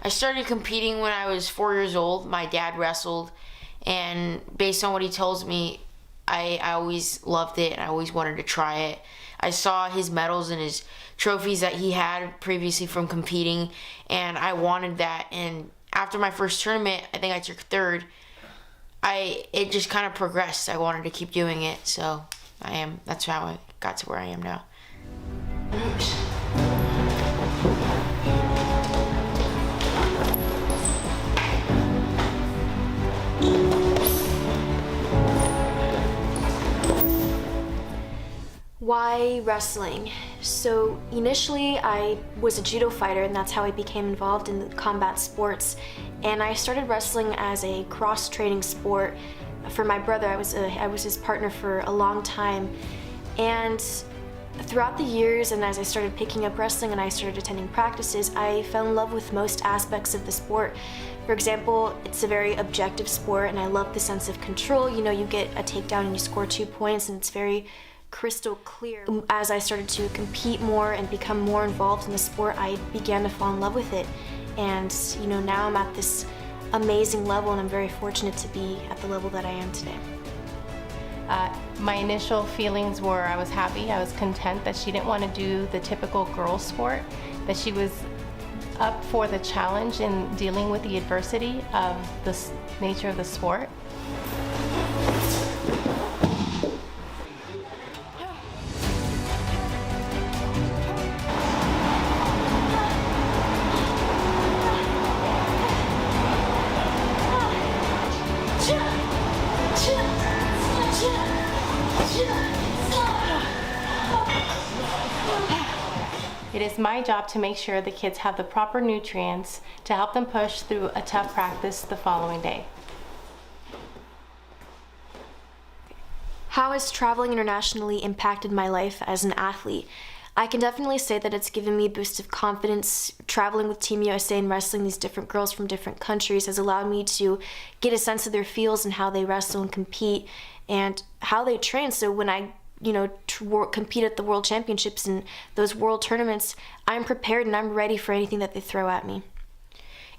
I started competing when I was 4 years old. My dad wrestled, and based on what he tells me, I always loved it and I always wanted to try it. I saw his medals and his trophies that he had previously from competing, and I wanted that. And after my first tournament, I think I took third. It just kind of progressed. I wanted to keep doing it, so that's how I got to where I am now. Why wrestling? So initially I was a judo fighter, and that's how I became involved in combat sports. And I started wrestling as a cross-training sport for my brother. I was his partner for a long time. And throughout the years, and as I started picking up wrestling and I started attending practices, I fell in love with most aspects of the sport. For example, it's a very objective sport, and I love the sense of control. You know, you get a takedown and you score 2 points, and it's very crystal clear. As I started to compete more and become more involved in the sport, I began to fall in love with it. And you know, now I'm at this amazing level, and I'm very fortunate to be at the level that I am today. My initial feelings were I was happy, I was content that she didn't want to do the typical girl sport, that she was up for the challenge in dealing with the adversity of the nature of the sport. It is my job to make sure the kids have the proper nutrients to help them push through a tough practice the following day. How has traveling internationally impacted my life as an athlete? I can definitely say that it's given me a boost of confidence. Traveling with Team USA and wrestling these different girls from different countries has allowed me to get a sense of their feels and how they wrestle and compete and how they train. So when I compete at the World Championships and those world tournaments, I'm prepared and I'm ready for anything that they throw at me.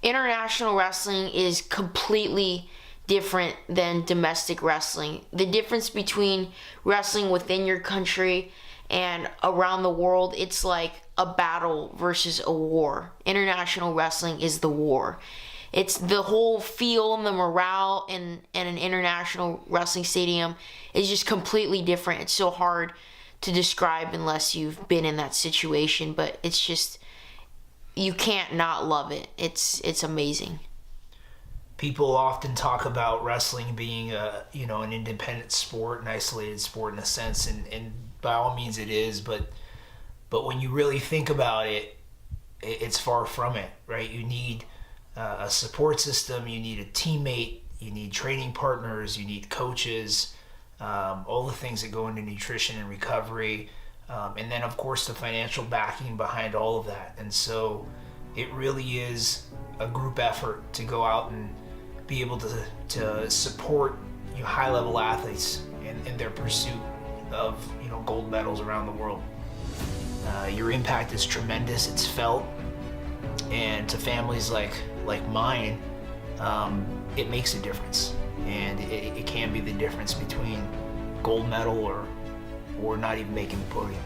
International wrestling is completely different than domestic wrestling. The difference between wrestling within your country and around the world, it's like a battle versus a war. International wrestling is the war. It's the whole feel and the morale in an international wrestling stadium is just completely different. It's so hard to describe unless you've been in that situation, but it's just, you can't not love it. It's amazing. People often talk about wrestling being an independent sport, an isolated sport in a sense, and by all means it is, but when you really think about it, it's far from it, right? You need a support system, you need a teammate, you need training partners, you need coaches, all the things that go into nutrition and recovery, and then of course the financial backing behind all of that. And so it really is a group effort to go out and be able to support high-level athletes in their pursuit of gold medals around the world. Your impact is tremendous, it's felt, and to families like mine, it makes a difference, and it can be the difference between gold medal or not even making the podium.